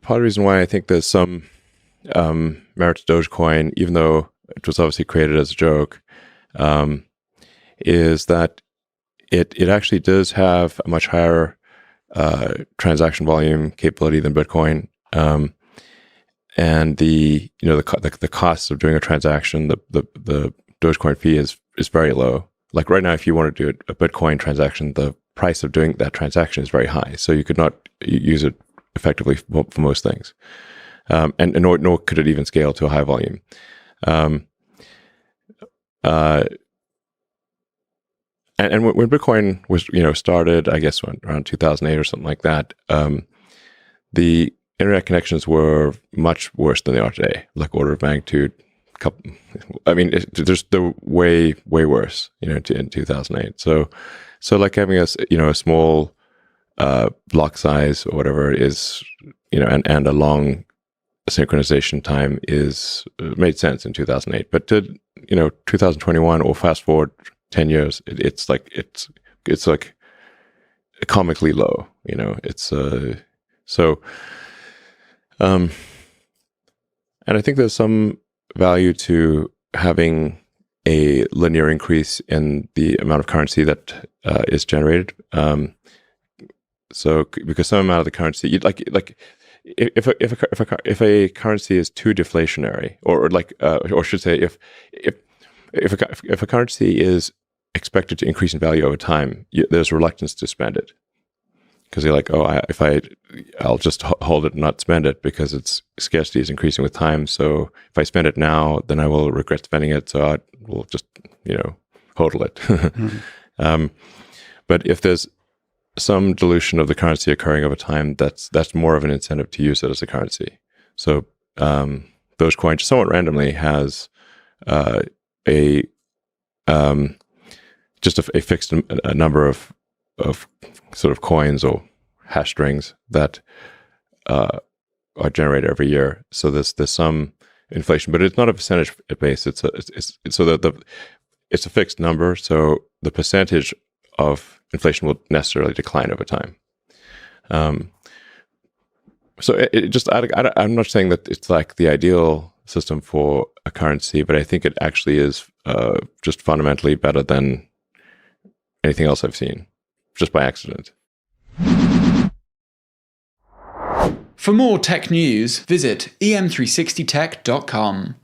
part of the reason why I think there's some merit to Dogecoin, even though it was obviously created as a joke, is that it actually does have a much higher transaction volume capability than Bitcoin, and the cost of doing a transaction, the Dogecoin fee is very low. Like right now, if you want to do a Bitcoin transaction, the price of doing that transaction is very high, so you could not use it effectively for most things, and nor could it even scale to a high volume. And when Bitcoin was started, I guess around 2008 or something like that, the internet connections were much worse than they are today, like order of magnitude. They're way worse, in 2008. So like having a small block size or whatever is, and a long synchronization time made sense in 2008. But to 2021 or fast forward 10 years, it's like comically low. And I think there's some value to having a linear increase in the amount of currency that is generated. So because some amount of the currency, if a currency is too deflationary, or should say if a currency is expected to increase in value over time, there's reluctance to spend it, because you're like, I'll just hold it and not spend it because its scarcity is increasing with time. So if I spend it now, then I will regret spending it. So I will just hodl it. Mm-hmm. But if there's some dilution of the currency occurring over time, that's more of an incentive to use it as a currency. So Dogecoin, somewhat randomly, has just a fixed number of sort of coins or hash strings that are generated every year. So there's some inflation, but it's not a percentage base. It's a fixed number. So the percentage of inflation will necessarily decline over time. So I'm not saying that it's like the ideal system for a currency, but I think it actually is just fundamentally better than anything else I've seen, just by accident. For more tech news, visit em360tech.com.